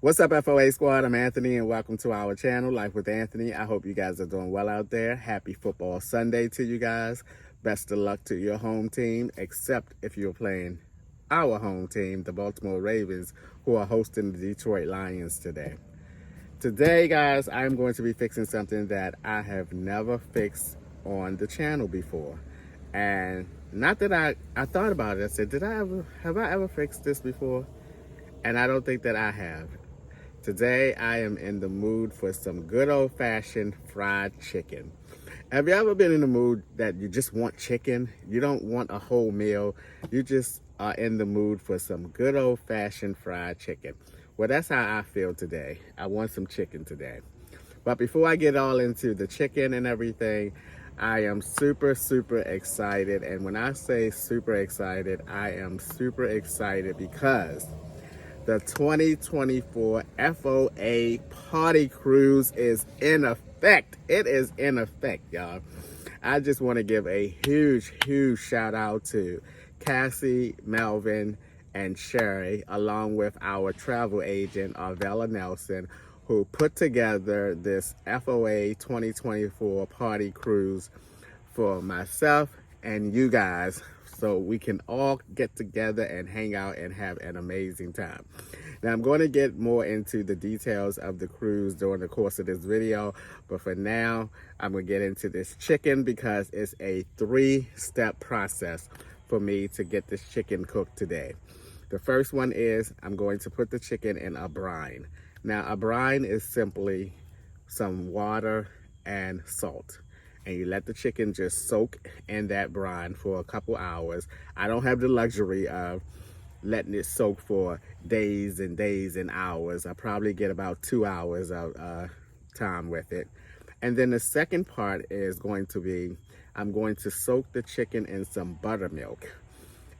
What's up, FOA squad? I'm Anthony, and welcome to our channel, Life with Anthony. I hope you guys are doing well out there. Happy Football Sunday to you guys. Best of luck to your home team, except if you're playing our home team, the Baltimore Ravens, who are hosting the Detroit Lions today. Today, guys, I'm going to be fixing something that I have never fixed on the channel before. And not that I thought about it. I said, have I ever fixed this before? And I don't think that I have. Today, I am in the mood for some good old-fashioned fried chicken. Have you ever been in the mood that you just want chicken? You don't want a whole meal. You just are in the mood for some good old-fashioned fried chicken. Well, that's how I feel today. I want some chicken today. But before I get all into the chicken and everything, I am super excited. And when I say super excited, I am super excited because the 2024 FOA party cruise is in effect. It is in effect, y'all. I just want to give a huge shout out to Cassie, Melvin, and Sherry, along with our travel agent, Arvella Nelson, who put together this FOA 2024 party cruise for myself and you guys, so we can all get together and hang out and have an amazing time. Now, I'm going to get more into the details of the cruise during the course of this video, but for now, I'm going to get into this chicken because it's a 3-step process for me to get this chicken cooked today. The first one is I'm going to put the chicken in a brine. Now, a brine is simply some water and salt. And you let the chicken just soak in that brine for a couple hours. I don't have the luxury of letting it soak for days and days and hours. I probably get about 2 hours of time with it. And then the second part is going to be, I'm going to soak the chicken in some buttermilk.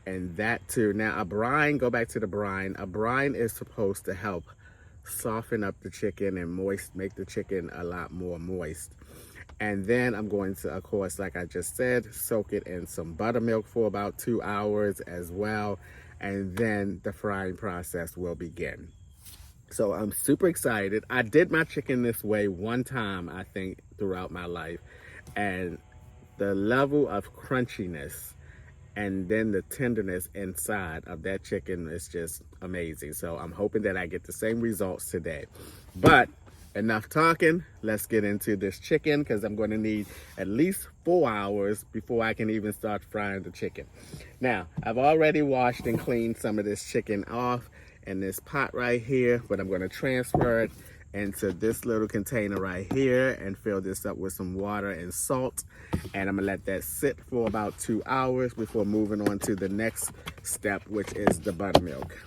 And that too. Now a brine, go back to the brine. A brine is supposed to help soften up the chicken and make the chicken a lot more moist. And then I'm going to, of course, like I just said, soak it in some buttermilk for about 2 hours as well. And then the frying process will begin. So I'm super excited. I did my chicken this way one time, I think, throughout my life. And the level of crunchiness and then the tenderness inside of that chicken is just amazing. So I'm hoping that I get the same results today. But enough talking, let's get into this chicken because I'm going to need at least 4 hours before I can even start frying the chicken. Now, I've already washed and cleaned some of this chicken off in this pot right here, but I'm going to transfer it into this little container right here and fill this up with some water and salt. And I'm gonna let that sit for about 2 hours before moving on to the next step, which is the buttermilk.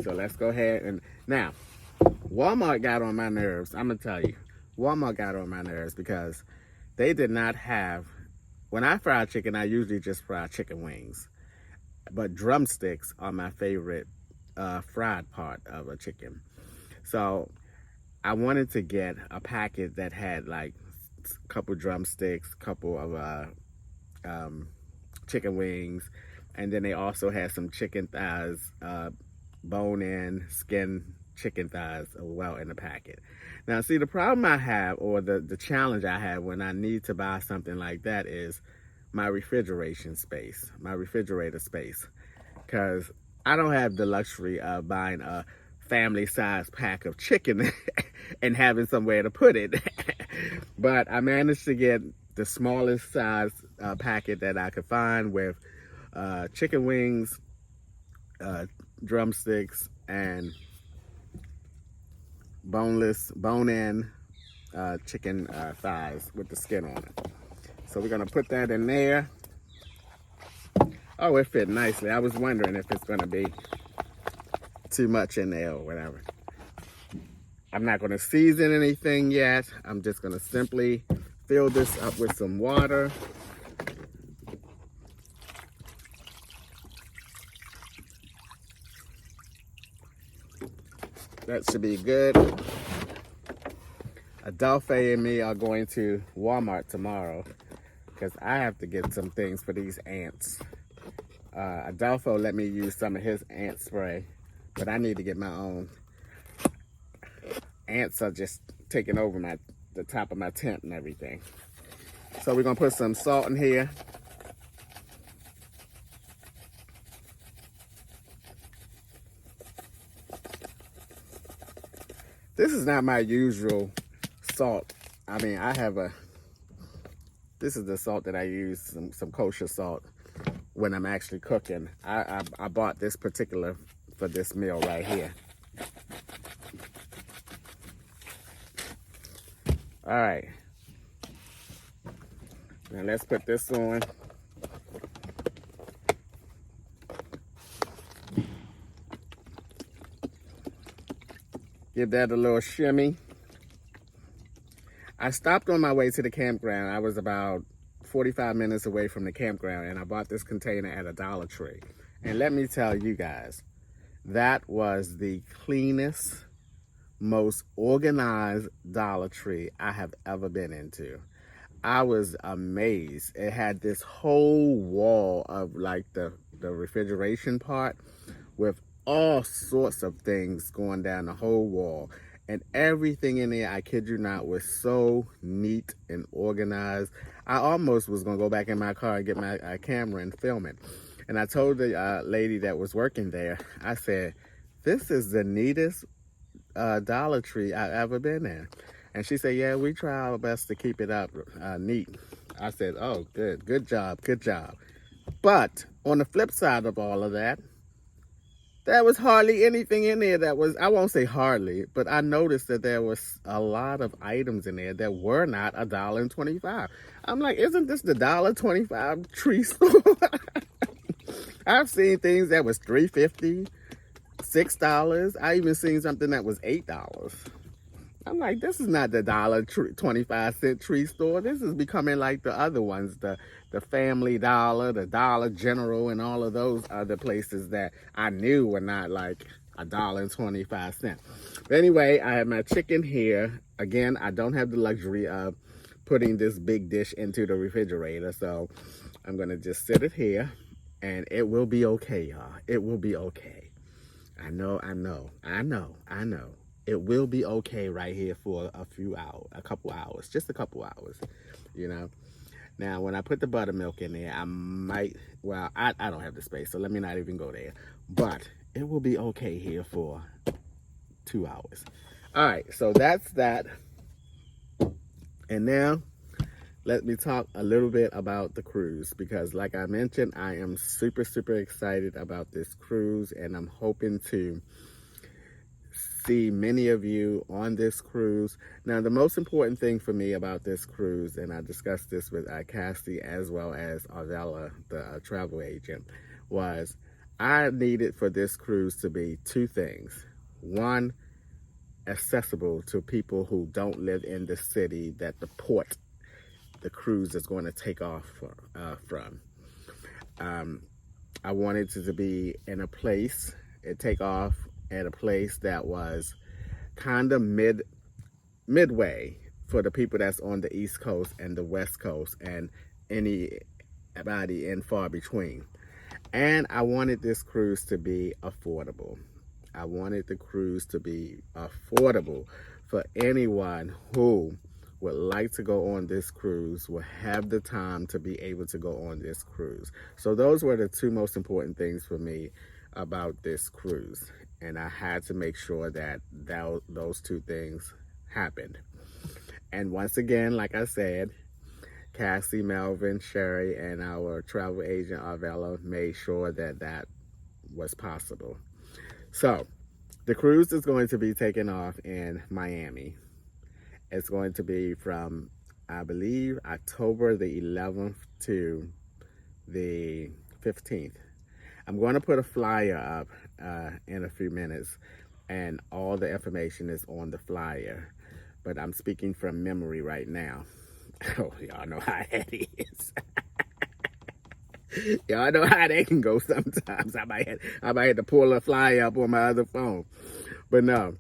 So let's go ahead and now, Walmart got on my nerves. I'm gonna tell you, Walmart got on my nerves because they did not have, when I fry chicken, I usually just fry chicken wings. But drumsticks are my favorite fried part of a chicken. So I wanted to get a packet that had like a couple drumsticks, couple of chicken wings, and then they also had some chicken thighs, bone-in, skin chicken thighs as well in the packet. Now, see, the problem I have, or the challenge I have when I need to buy something like that is my refrigeration space, my refrigerator space, because I don't have the luxury of buying a family-sized pack of chicken and having somewhere to put it. But I managed to get the smallest size packet that I could find with chicken wings, drumsticks, and bone-in chicken thighs with the skin on it. So we're gonna put that in there. Oh, it fit nicely. I was wondering if it's gonna be too much in there or whatever. I'm not going to season anything yet. I'm just going to simply fill this up with some water. That should be good. Adolphe and me are going to Walmart tomorrow because I have to get some things for these ants. Adolfo let me use some of his ant spray, but I need to get my own. ants are just taking over the top of my tent and everything. So we're gonna put some salt in here. This is not my usual salt. I mean, this is the salt that I use, some kosher salt, when I'm actually cooking. I bought this particular for this meal right here. All right. Now let's put this on. Give that a little shimmy. I stopped on my way to the campground. I was about 45 minutes away from the campground, and I bought this container at a Dollar Tree. And let me tell you guys, that was the cleanest, most organized Dollar Tree I have ever been into. I was amazed. It had this whole wall of like the refrigeration part with all sorts of things going down the whole wall. And everything in there, I kid you not, was so neat and organized. I almost was going to go back in my car and get my camera and film it. And I told the lady that was working there, I said, this is the neatest Dollar Tree I've ever been in. And she said, yeah, we try our best to keep it up neat. I said, oh, good job, good job. But on the flip side of all of that, there was hardly anything in there that was, I won't say hardly, but I noticed that there was a lot of items in there that were not $1.25. I'm like, isn't this the $1.25 tree store? I've seen things that was $3.50, $6. I even seen something that was $8. I'm like, this is not the $1.25 tree store. This is becoming like the other ones, the Family Dollar, the Dollar General, and all of those other places that I knew were not like $1.25. But anyway, I have my chicken here. Again, I don't have the luxury of putting this big dish into the refrigerator, so I'm gonna just sit it here, and it will be okay, y'all. It will be okay. I know. It will be okay right here for a few hours, just a couple hours, you know. Now, when I put the buttermilk in there, I might, well, I don't have the space, so let me not even go there. But it will be okay here for 2 hours. All right, so that's that. And now, let me talk a little bit about the cruise, because like I mentioned, I am super, super excited about this cruise, and I'm hoping to see many of you on this cruise. Now, the most important thing for me about this cruise, and I discussed this with Cassie as well as Arvella, the travel agent, was I needed for this cruise to be two things. One, accessible to people who don't live in the city that the port the cruise is going to take off from. I wanted it to be in a place, take off at a place that was kind of midway for the people that's on the East Coast and the West Coast and anybody in far between. And I wanted this cruise to be affordable. I wanted the cruise to be affordable for anyone who would like to go on this cruise, will have the time to be able to go on this cruise. So those were the two most important things for me about this cruise. And I had to make sure that those two things happened. And once again, like I said, Cassie, Melvin, Sherry, and our travel agent, Arvella, made sure that that was possible. So the cruise is going to be taking off in Miami. It's going to be from, I believe, October the 11th to the 15th. I'm going to put a flyer up in a few minutes, and all the information is on the flyer. But I'm speaking from memory right now. Oh, y'all know how that is. Y'all know how that can go sometimes. I might have to pull a flyer up on my other phone. But no,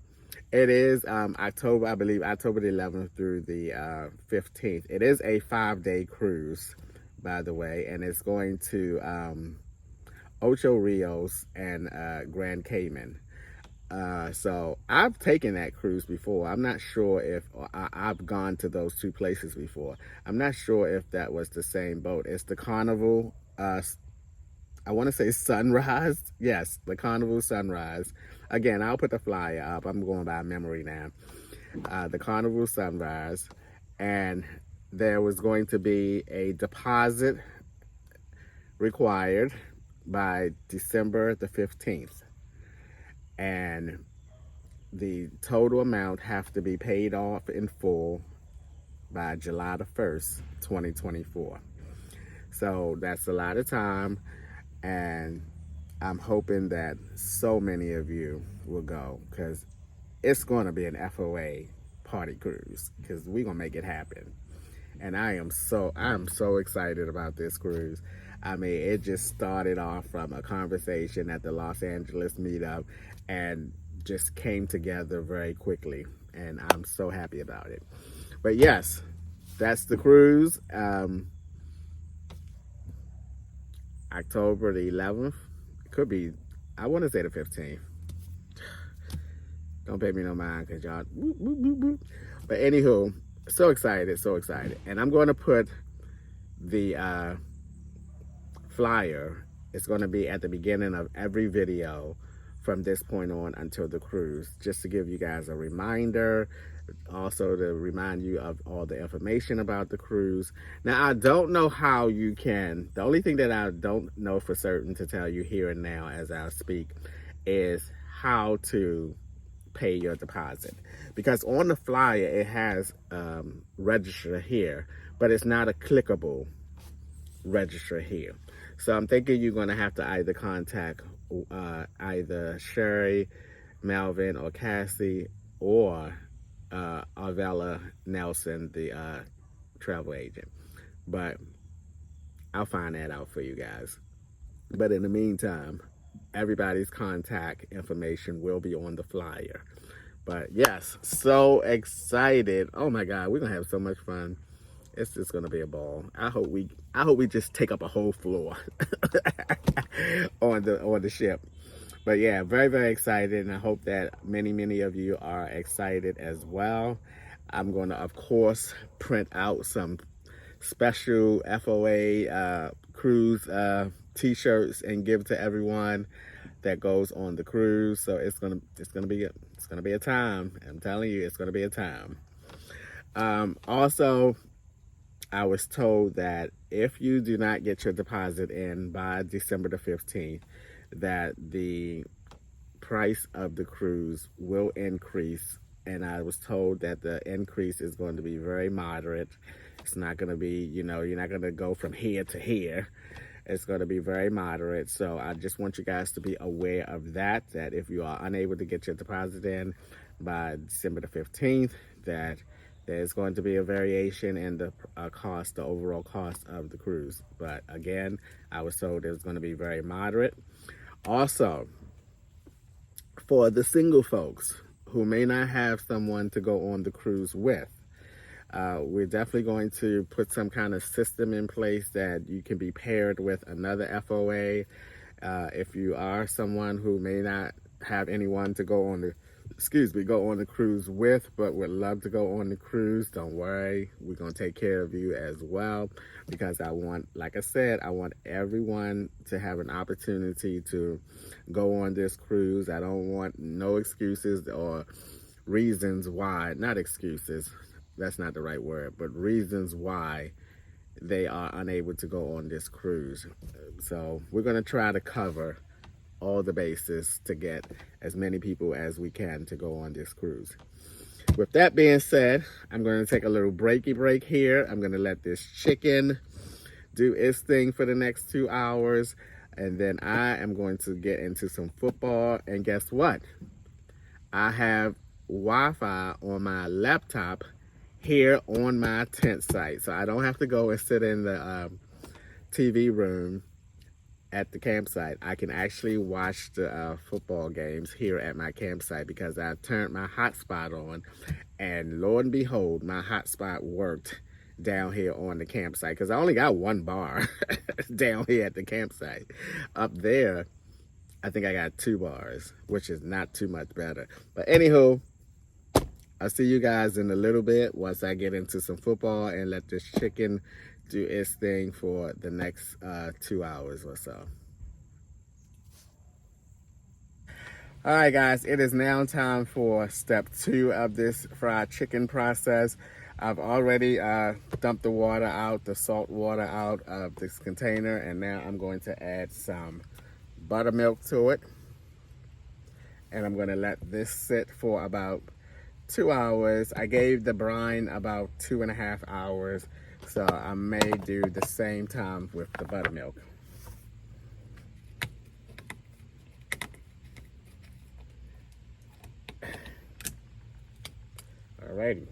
it is October, I believe, October the 11th through the 15th. It is a 5-day cruise, by the way, and it's going to Ocho Rios and Grand Cayman. So I've taken that cruise before. I'm not sure if I've gone to those two places before. I'm not sure if that was the same boat. It's the Carnival. I want to say Sunrise. Yes, the Carnival Sunrise. Again, I'll put the flyer up. I'm going by memory now. The Carnival Sunrise, and there was going to be a deposit required by December the 15th. And the total amount have to be paid off in full by July the 1st, 2024. So that's a lot of time, and I'm hoping that so many of you will go, because it's going to be an FOA party cruise, because we're going to make it happen. And I'm so excited about this cruise. I mean, it just started off from a conversation at the Los Angeles meetup and just came together very quickly. And I'm so happy about it. But yes, that's the cruise. October the 11th. It could be, I want to say the 15th. Don't pay me no mind, because y'all, whoop, whoop, whoop, whoop. But anywho, so excited, so excited. And I'm going to put the flyer. It's going to be at the beginning of every video from this point on until the cruise, just to give you guys a reminder, also to remind you of all the information about the cruise. Now, I don't know how you can, the only thing that I don't know for certain to tell you here and now as I speak is how to pay your deposit, because on the flyer it has register here, but it's not a clickable register here. So I'm thinking you're going to have to either contact either Sherry, Melvin, or Cassie, or Arvella Nelson, the travel agent. But I'll find that out for you guys. But in the meantime, everybody's contact information will be on the flyer. But yes, so excited. Oh my God, we're gonna have so much fun. It's just gonna be a ball. I hope we just take up a whole floor on the ship. But yeah, very, very excited, and I hope that many of you are excited as well. I'm gonna, of course, print out some special FOA cruise t-shirts and give to everyone that goes on the cruise. So it's gonna be a time. I'm telling you, it's gonna be a time. Also, I was told that if you do not get your deposit in by December the 15th, that the price of the cruise will increase. And I was told that the increase is going to be very moderate. It's not going to be, you're not going to go from here to here. It's going to be very moderate. So I just want you guys to be aware of that if you are unable to get your deposit in by December the 15th, that there's going to be a variation in the cost, the overall cost of the cruise. But again, I was told it was going to be very moderate. Also, for the single folks who may not have someone to go on the cruise with, we're definitely going to put some kind of system in place that you can be paired with another FOA. If you are someone who may not have anyone to go on the cruise with, but would love to go on the cruise, don't worry. We're going to take care of you as well, because like I said, I want everyone to have an opportunity to go on this cruise. I don't want no excuses or reasons why, not excuses, that's not the right word, but reasons why they are unable to go on this cruise. So we're going to try to cover all the bases to get as many people as we can to go on this cruise. With that being said, I'm going to take a little break here. I'm going to let this chicken do its thing for the next 2 hours, and then I am going to get into some football. And guess what? I have Wi-Fi on my laptop here on my tent site, so I don't have to go and sit in the TV room at the campsite. I can actually watch the football games here at my campsite, because I turned my hotspot on, and lo and behold, my hotspot worked down here on the campsite, because I only got one bar down here at the campsite. Up there, I think I got 2 bars, which is not too much better. But anywho, I'll see you guys in a little bit once I get into some football and let this chicken do its thing for the next 2 hours or so. All right, guys, it is now time for step 2 of this fried chicken process. I've already dumped the water out, the salt water out of this container, and now I'm going to add some buttermilk to it. And I'm gonna let this sit for about 2 hours. I gave the brine about 2.5 hours, so I may do the same time with the buttermilk. Alrighty.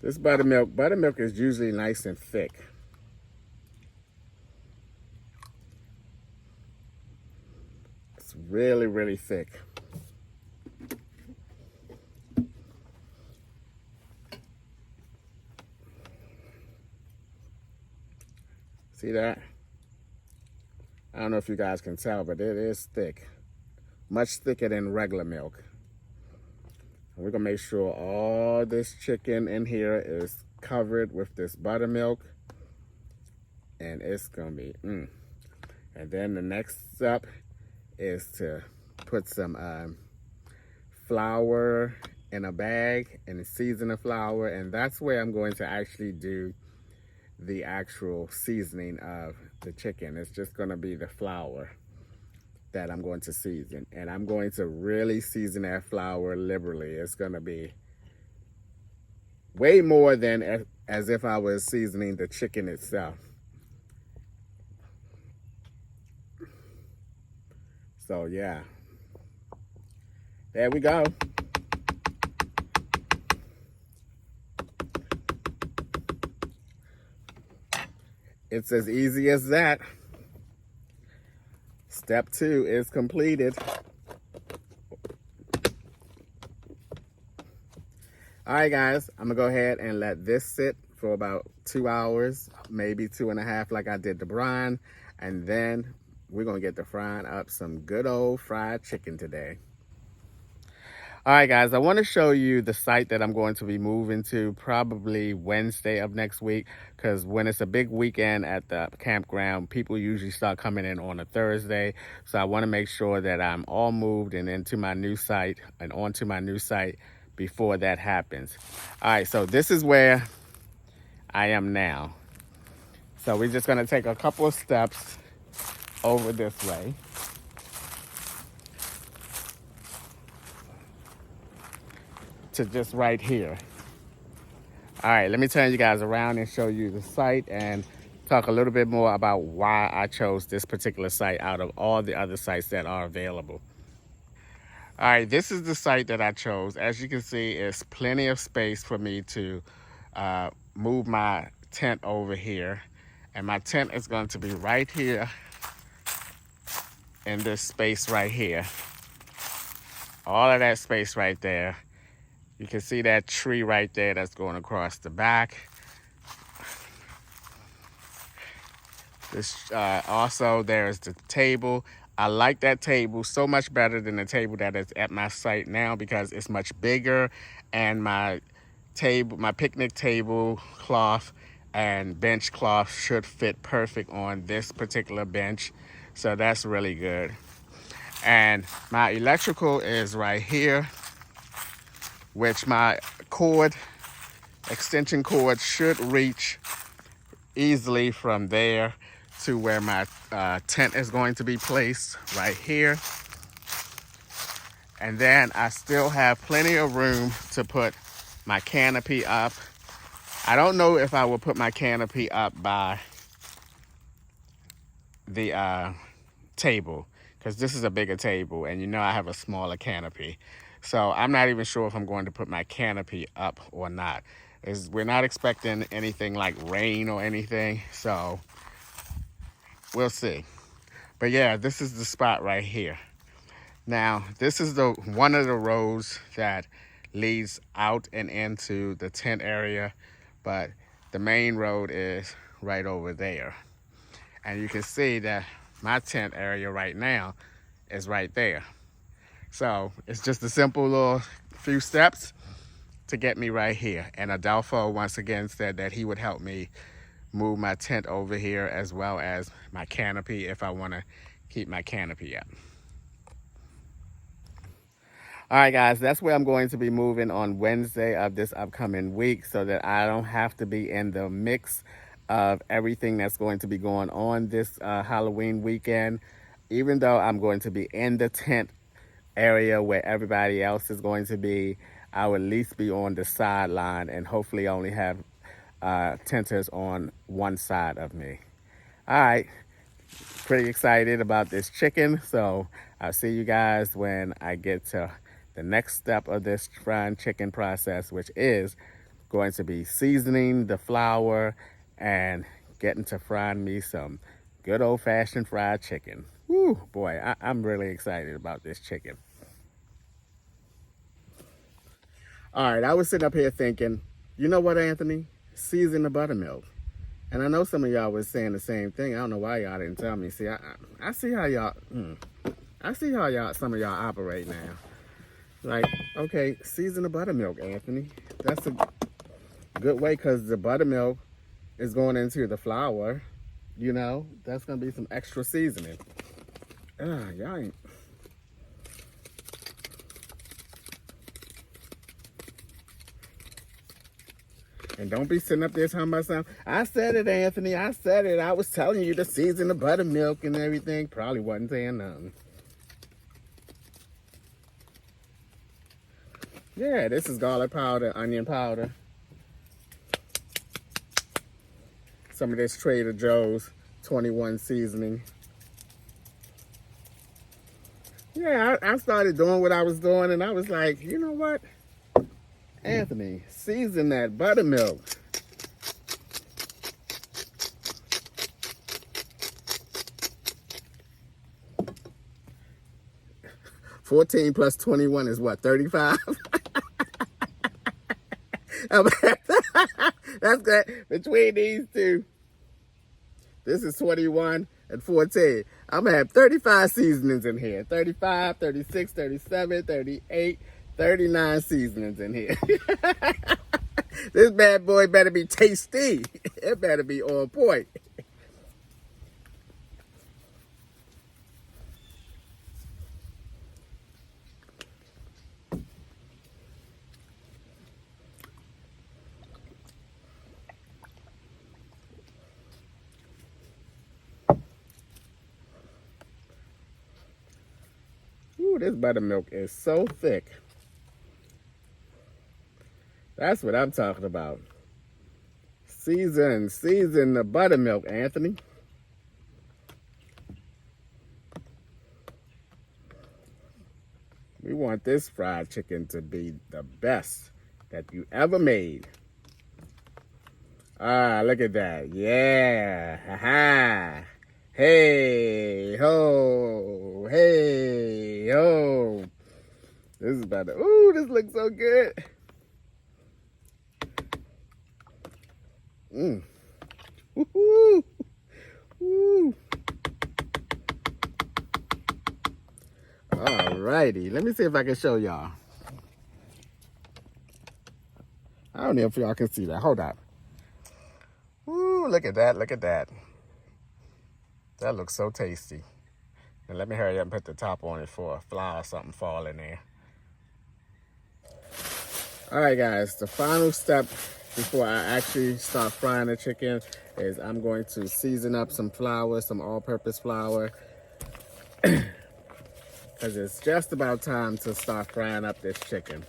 This buttermilk is usually nice and thick. It's really, really thick. See that? I don't know if you guys can tell, but it is thick. Much thicker than regular milk. We're gonna make sure all this chicken in here is covered with this buttermilk, and it's gonna be And then the next step is to put some flour in a bag and season the flour, and that's where I'm going to actually do the actual seasoning of the chicken. It's just gonna be the flour that I'm going to season, and I'm going to really season that flour liberally. It's going to be way more than as if I was seasoning the chicken itself. So yeah, there we go. It's as easy as that. Step 2 is completed. All right, guys, I'm gonna go ahead and let this sit for about 2 hours, maybe 2.5 like I did the brine, and then we're gonna get to frying up some good old fried chicken today. All right, guys, I want to show you the site that I'm going to be moving to probably Wednesday of next week, because when it's a big weekend at the campground, people usually start coming in on a Thursday. So I want to make sure that I'm all moved and into my new site and onto my new site before that happens. All right, so this is where I am now. So we're just going to take a couple of steps over this way. To just right here. All right, let me turn you guys around and show you the site and talk a little bit more about why I chose this particular site out of all the other sites that are available. All right, this is the site that I chose. As you can see, it's plenty of space for me to move my tent over here. And my tent is going to be right here in this space right here. All of that space right there. You can see that tree right there that's going across the back. This also, there's the table. I like that table so much better than the table that is at my site now because it's much bigger, and my table, my picnic table cloth and bench cloth should fit perfect on this particular bench. So that's really good. And my electrical is right here, which my extension cord should reach easily from there to where my tent is going to be placed right here. And then I still have plenty of room to put my canopy up. I don't know if I will put my canopy up by the table, because this is a bigger table and I have a smaller canopy. So I'm not even sure if I'm going to put my canopy up or not. We're not expecting anything like rain or anything, so we'll see. But yeah, this is the spot right here. Now, this is one of the roads that leads out and into the tent area, but the main road is right over there. And you can see that my tent area right now is right there. So it's just a simple little few steps to get me right here. And Adolfo once again said that he would help me move my tent over here as well as my canopy if I want to keep my canopy up. All right, guys, that's where I'm going to be moving on Wednesday of this upcoming week so that I don't have to be in the mix of everything that's going to be going on this Halloween weekend. Even though I'm going to be in the tent area where everybody else is going to be, I will at least be on the sideline and hopefully only have tenters on one side of me. All right, pretty excited about this chicken, so I'll see you guys when I get to the next step of this frying chicken process, which is going to be seasoning the flour and getting to frying me some good old-fashioned fried chicken. Woo, boy, I'm really excited about this chicken. All right, I was sitting up here thinking, you know what, Anthony? Season the buttermilk. And I know some of y'all was saying the same thing. I don't know why y'all didn't tell me. See, I see how y'all, some of y'all operate now. Like, okay, season the buttermilk, Anthony. That's a good way because the buttermilk is going into the flour. You know, that's going to be some extra seasoning. Y'all ain't. And don't be sitting up there talking about something. I said it, Anthony. I said it. I was telling you to season the buttermilk and everything. Probably wasn't saying nothing. Yeah, this is garlic powder, onion powder. Some of this Trader Joe's 21 seasoning. Yeah, I started doing what I was doing, and I was like, you know what? Anthony, season that buttermilk. $14 plus 21 is what, 35? That's good. Between these two, this is 21 and 14. I'm going to have 35 seasonings in here. 35, 36, 37, 38, 39 seasonings in here. This bad boy better be tasty. It better be on point. Ooh, this buttermilk is so thick. That's what I'm talking about. Season the buttermilk, Anthony. We want this fried chicken to be the best that you ever made. Ah, look at that. Yeah. Ha-ha. Hey, ho. Hey, ho. This is about to, ooh, this looks so good. Woo-hoo. Woo. Alrighty, let me see if I can show y'all. I don't know if y'all can see that. Hold up. Ooh, look at that, look at that. That looks so tasty. And let me hurry up and put the top on it for a fly or something fall in there. Alright guys, the final step before I actually start frying the chicken is I'm going to season up some flour, some all-purpose flour. Because it's just about time to start frying up this chicken.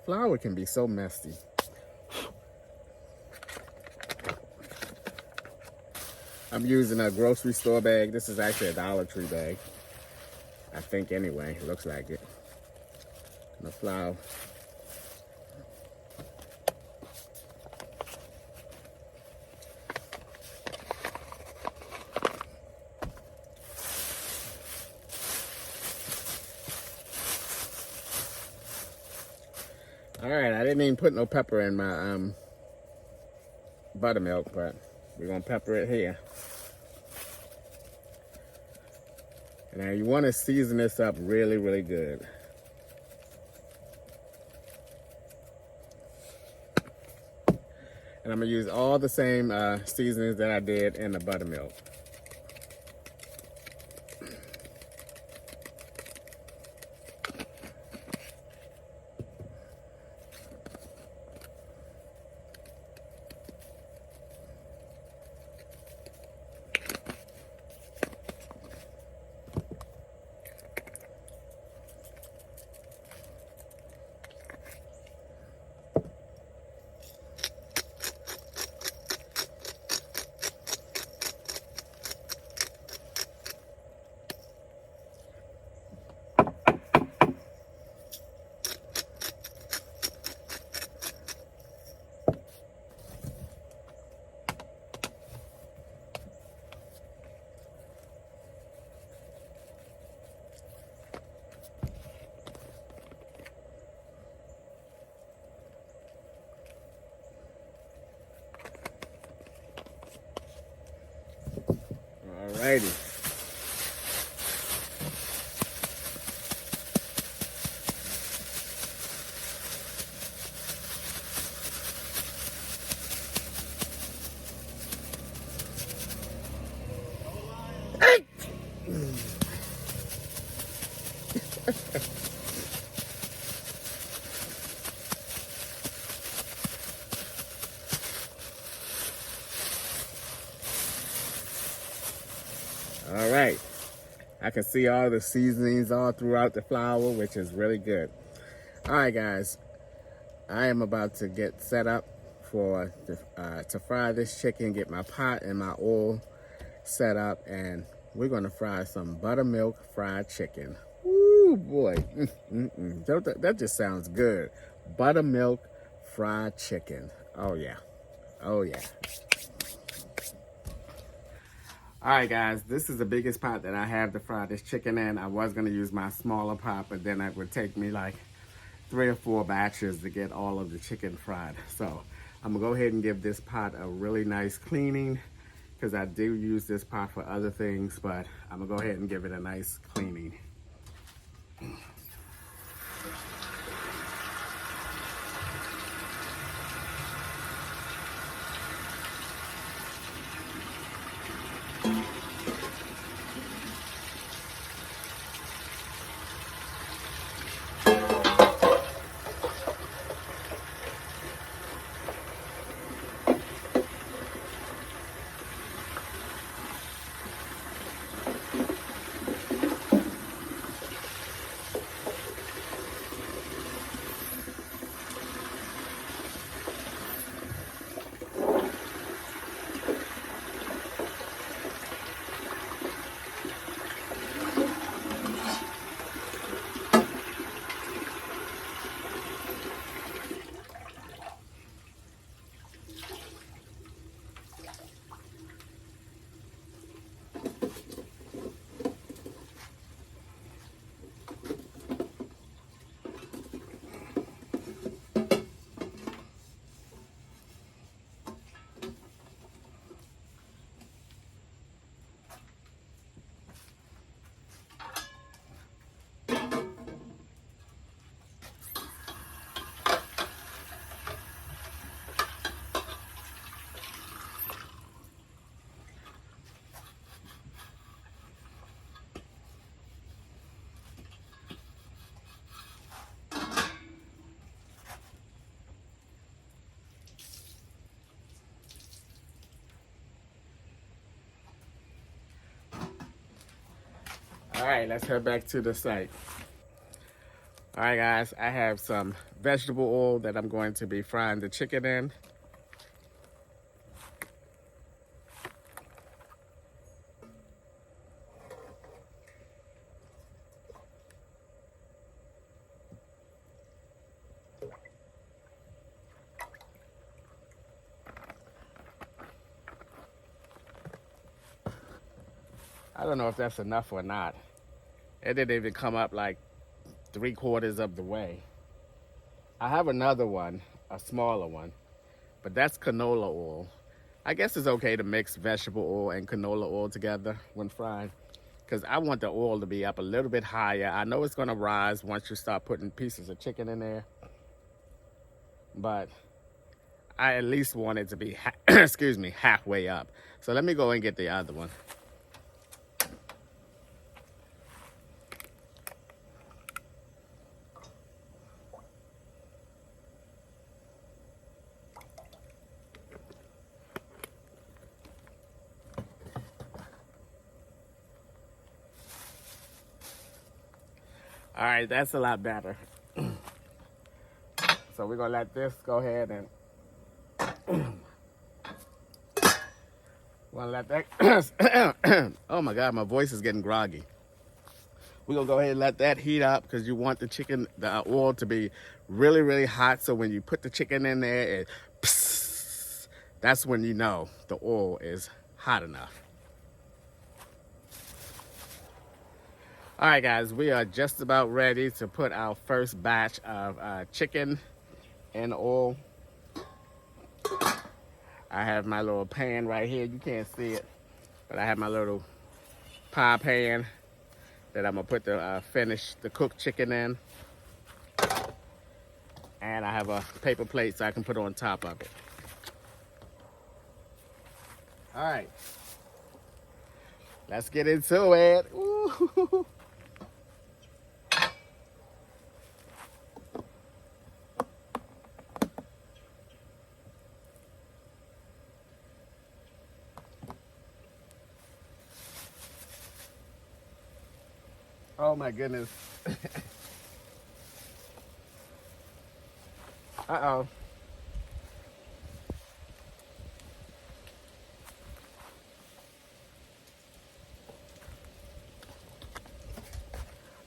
Flour can be so messy. I'm using a grocery store bag. This is actually a Dollar Tree bag. I think anyway, looks like it. The flour. All right, I didn't even put no pepper in my buttermilk, but we're gonna pepper it here. And now you want to season this up really, really good. And I'm gonna use all the same seasonings that I did in the buttermilk. Alrighty. All right. I can see all the seasonings all throughout the flour, which is really good. All right, guys. I am about to get set up for to fry this chicken, get my pot and my oil set up, and we're going to fry some buttermilk fried chicken. Woo, boy. That just sounds good. Buttermilk fried chicken. Oh, yeah. Oh, yeah. All right, guys, this is the biggest pot that I have to fry this chicken in. I was going to use my smaller pot, but then it would take me like 3 or 4 batches to get all of the chicken fried. So I'm going to go ahead and give this pot a really nice cleaning, because I do use this pot for other things, but I'm going to go ahead and give it a nice cleaning. All right, let's head back to the site. All right, guys, I have some vegetable oil that I'm going to be frying the chicken in. I don't know if that's enough or not. It didn't even come up like 3/4 of the way. I have another one, a smaller one, but that's canola oil. I guess it's okay to mix vegetable oil and canola oil together when frying, because I want the oil to be up a little bit higher. I know it's going to rise once you start putting pieces of chicken in there, but I at least want it to be, excuse me, halfway up. So let me go and get the other one. All right, that's a lot better. So we're gonna let this go ahead and we're gonna let that. Oh my God, my voice is getting groggy. We're gonna go ahead and let that heat up because you want the chicken, the oil to be really, really hot. So when you put the chicken in there, that's when you know the oil is hot enough. All right, guys, we are just about ready to put our first batch of chicken in oil. I have my little pan right here. You can't see it, but I have my little pie pan that I'm gonna put the cooked chicken in. And I have a paper plate so I can put on top of it. All right, let's get into it. Ooh. Oh my goodness. Uh-oh.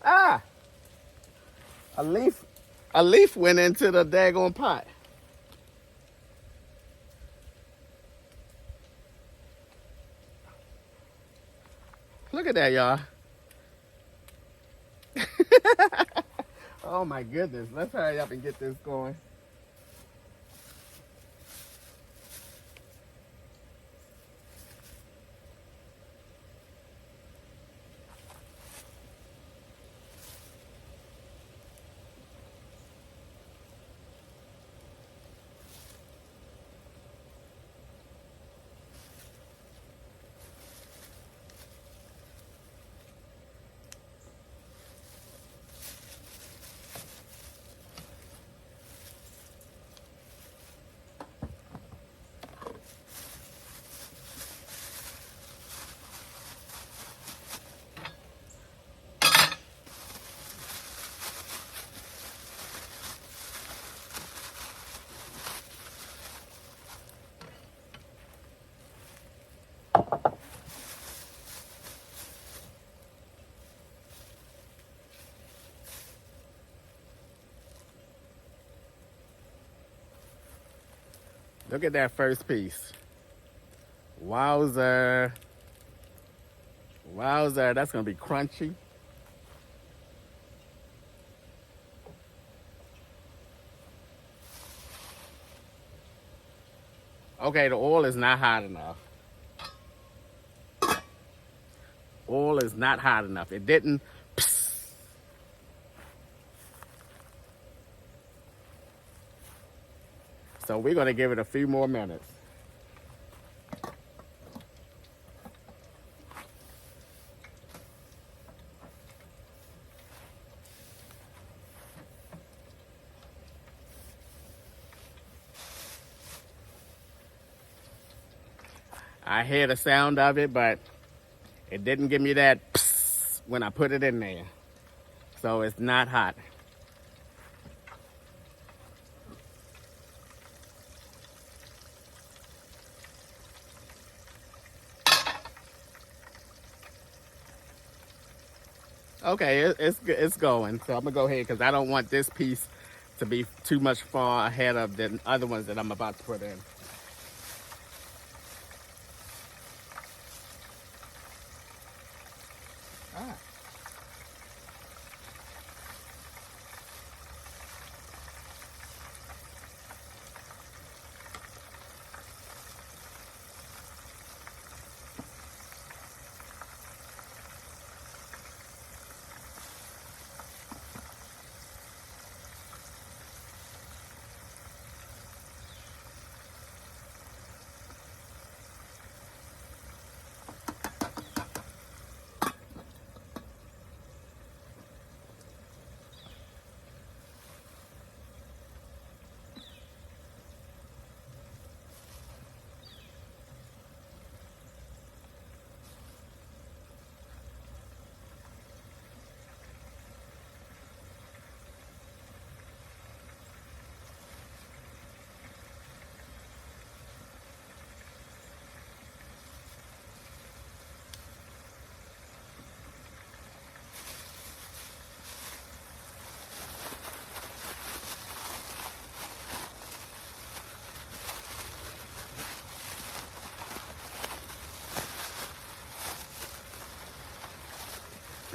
Ah! A leaf went into the daggone pot. Look at that, y'all. Oh my goodness. Let's hurry up and get this going. Look at that first piece. Wowzer. Wowzer, that's gonna be crunchy. Okay, the oil is not hot enough. Oil is not hot enough. It didn't. So we're gonna give it a few more minutes. I hear the sound of it, but it didn't give me that when I put it in there. So it's not hot. Okay, it's going. So I'm gonna go ahead because I don't want this piece to be too much far ahead of the other ones that I'm about to put in. Ah.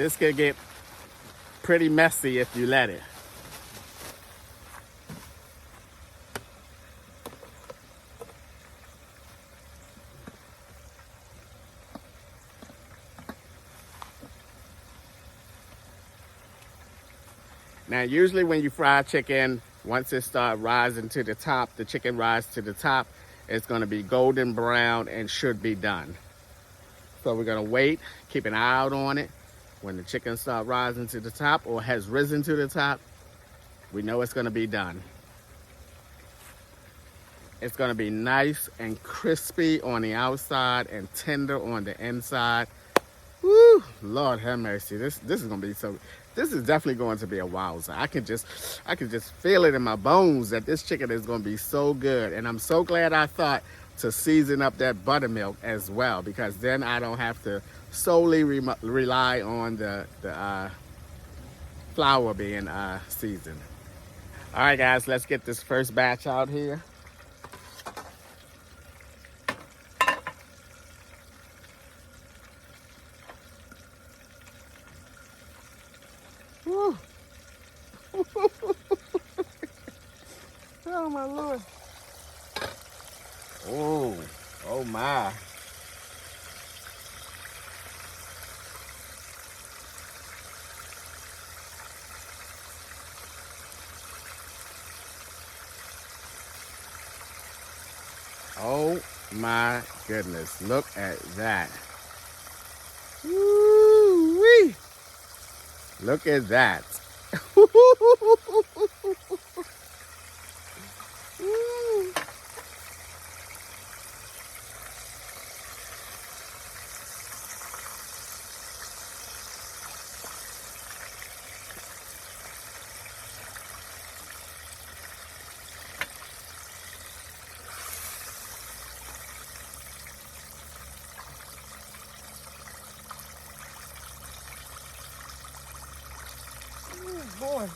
This could get pretty messy if you let it. Now, usually when you fry chicken, once it starts rising to the top, the chicken rises to the top, it's going to be golden brown and should be done. So we're going to wait, keep an eye out on it. When the chicken starts rising to the top or has risen to the top, we know it's going to be done. It's going to be nice and crispy on the outside and tender on the inside. Woo, Lord have mercy. This is going to be so, this is definitely going to be a wowzer. I can just feel it in my bones that this chicken is going to be so good. And I'm so glad I thought to season up that buttermilk as well, because then I don't have to solely rely on the flour being seasoned. All right, guys, let's get this first batch out here. Woo. Oh, my Lord. Oh, oh my. Oh my goodness, look at that. Woo-wee. Look at that. Boy.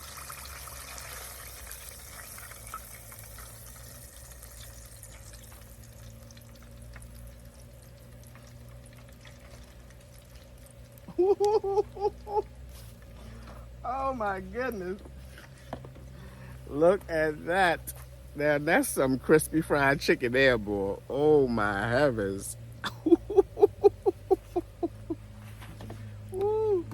Oh my goodness. Look at that. Now that's some crispy fried chicken there, boy. Oh my heavens. Woo.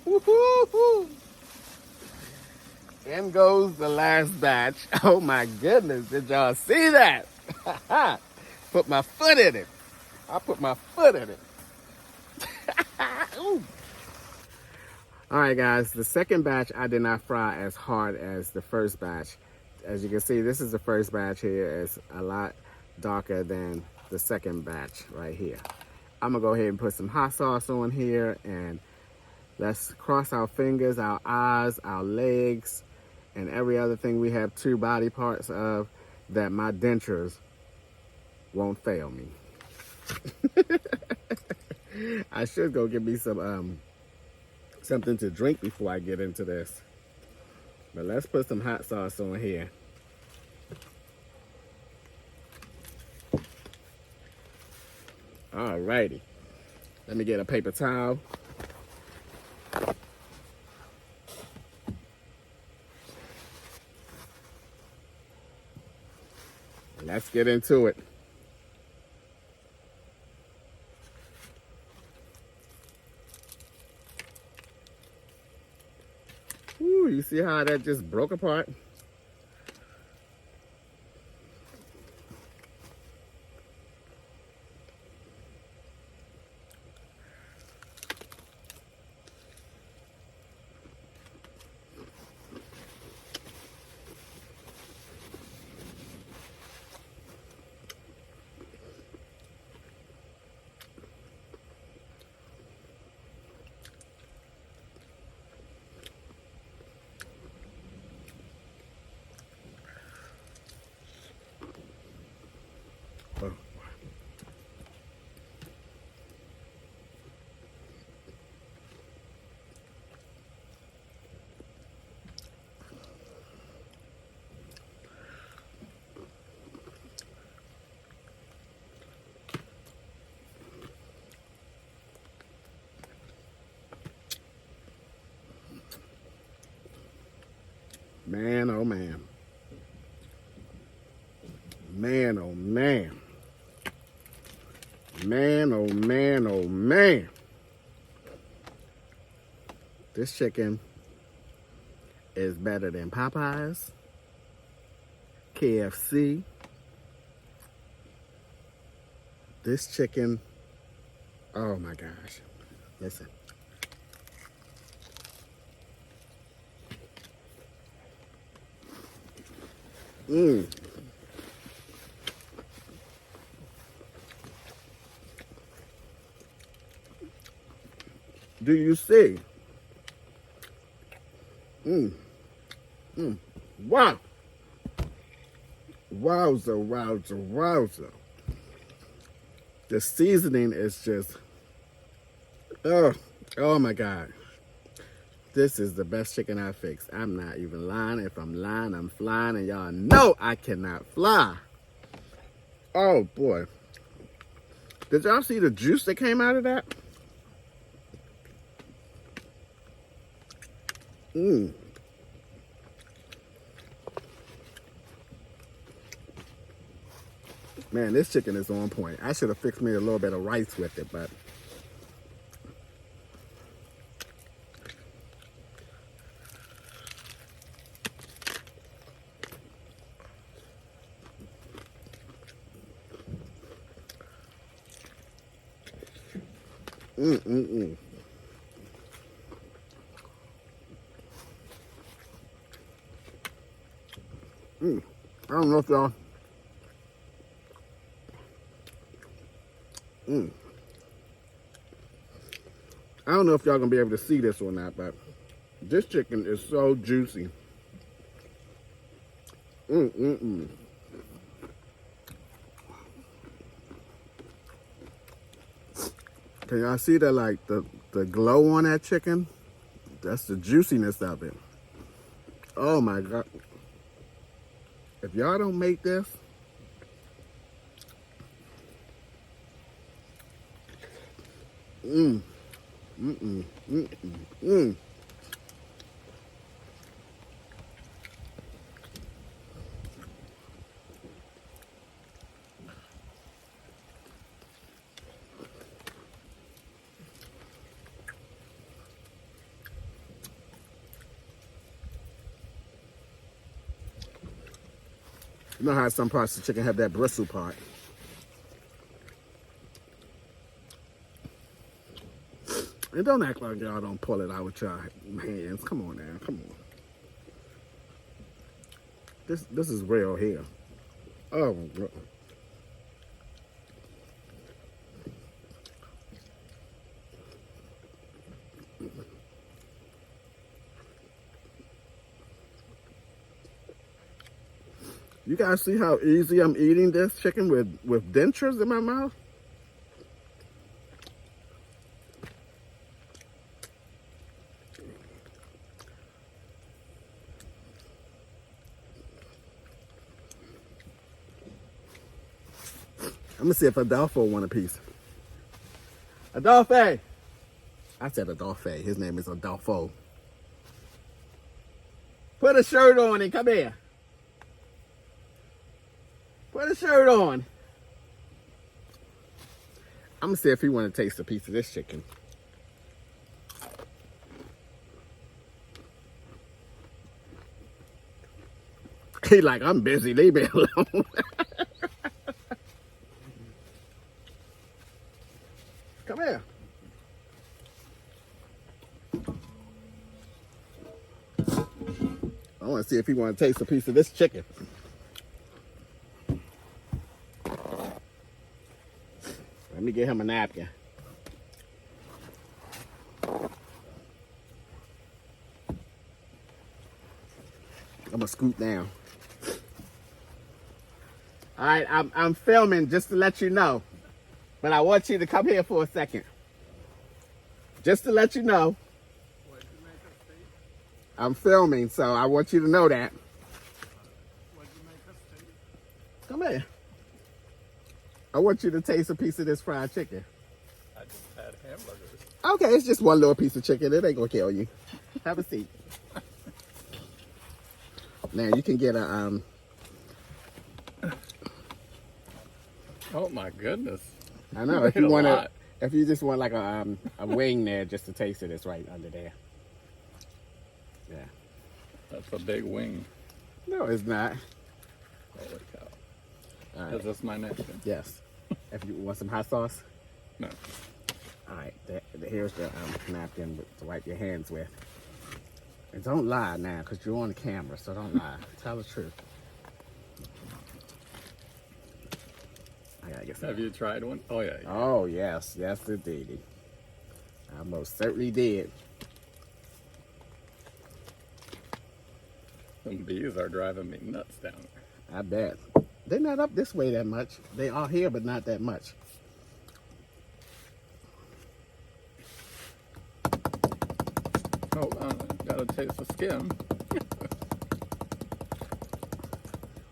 Woo-hoo-hoo. In goes the last batch. Oh my goodness, did y'all see that? Put my foot in it. I put my foot in it. All right, guys, the second batch I did not fry as hard as the first batch. As you can see, this is the first batch here. It's a lot darker than the second batch right here. I'm gonna go ahead and put some hot sauce on here, and let's cross our fingers, our eyes, our legs, and every other thing we have two body parts of, that my dentures won't fail me. I should go get me some something to drink before I get into this. But let's put some hot sauce on here. All righty. Let me get a paper towel. Let's get into it. Ooh, you see how that just broke apart? Man, oh man. Man, oh man. Man, oh man, oh man. This chicken is better than Popeyes, KFC. This chicken, oh my gosh. Listen. Mmm. Do you see? Wow. Wowza, wowza, wowza. The seasoning is just, oh my God. This is the best chicken I fixed. I'm not even lying. If I'm lying, I'm flying, and y'all know I cannot fly. Oh boy. Did y'all see the juice that came out of that? Man, this chicken is on point. I should have fixed me a little bit of rice with it, but I don't know if y'all I don't know if y'all gonna be able to see this or not, but this chicken is so juicy. Can y'all see that, like the glow on that chicken? That's the juiciness of it. Oh my God. If y'all don't make this, You know how some parts of the chicken have that bristle part. And don't act like y'all don't pull it out with your hands. Come on now, come on. This is real here. Oh my God. You guys see how easy I'm eating this chicken with dentures in my mouth? I'm gonna see if Adolfo want a piece. Adolfo! I said Adolfo. His name is Adolfo. Put a shirt on and come here. Put a shirt on. I'm gonna see if he want to taste a piece of this chicken. He like, I'm busy, leave me alone. Come here. I want to see if he want to taste a piece of this chicken. Let me get him a napkin. I'm gonna scoot down. All right, I'm filming just to let you know, but I want you to come here for a second, just to let you know. I'm filming, so I want you to know that. Come here. I want you to taste a piece of this fried chicken. I just had hamburgers. Okay, it's just one little piece of chicken. It ain't gonna kill you. Have a seat. Now you can get a Oh my goodness. I know if Made you a want to, lot. if you just want like a wing there just to taste it, it's right under there. Yeah. That's a big wing. No, it's not. Holy cow. All Is right. this my napkin? Yes. If you want some hot sauce. No. All right. Here's the napkin to wipe your hands with. And don't lie now, because you're on the camera, so don't lie. Tell the truth. I gotta get some. Have you tried one? Oh yeah. Oh, yes. Yes, indeed. I most certainly did. Some bees are driving me nuts down there. I bet. They're not up this way that much. They are here, but not that much. Hold on, gotta taste the skin.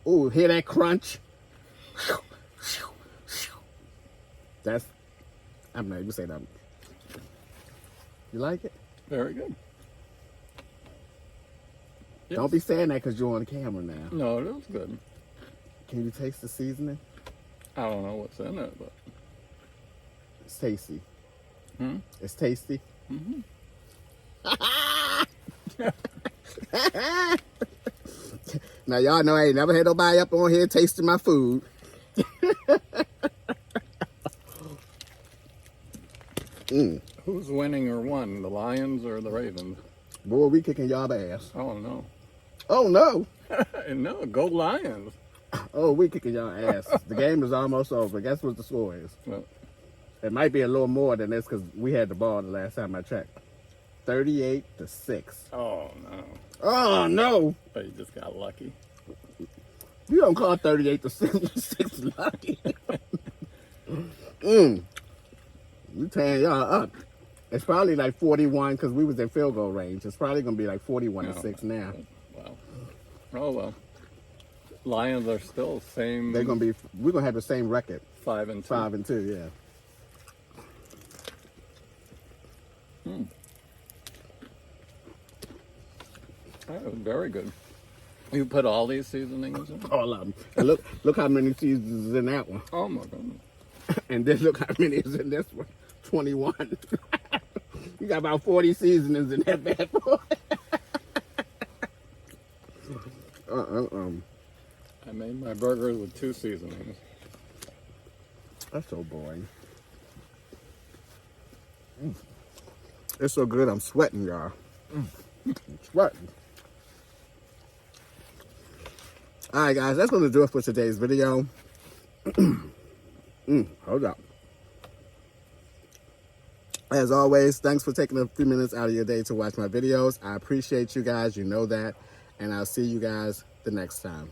Ooh, hear that crunch? That's, I'm not even saying that. You like it? Very good. Yes. Don't be saying that because you're on camera now. No, it is good. Can you taste the seasoning? I don't know what's in it, but It's tasty. Hmm? It's tasty. Mm-hmm. Now y'all know I ain't never had nobody up on here tasting my food. Who's winning or won, the Lions or the Ravens? Boy, we kicking y'all ass. Oh no. Oh no. No, go Lions. Oh, we kicking y'all ass. The game is almost over. Guess what the score is? Well, It might be a little more than this because we had the ball the last time I checked. 38-6. oh no. Oh no. But you just got lucky. You don't call 38-6 lucky. We tearing y'all up. It's probably like 41 because we was in field goal range. It's probably gonna be like 41-6 now. Wow. Oh well. Lions are still same. We're gonna have the same record. 5-2. 5-2, yeah. That was very good. You put all these seasonings in? All of them. And look how many seasons is in that one. Oh my goodness. And then look how many is in this one. 21. You got about 40 seasonings in that bad boy. I made my burgers with 2 seasonings. That's so boring. It's so good, I'm sweating, y'all. I'm sweating. All right, guys, that's going to do it for today's video. Hold up. As always, thanks for taking a few minutes out of your day to watch my videos. I appreciate you guys. You know that. And I'll see you guys the next time.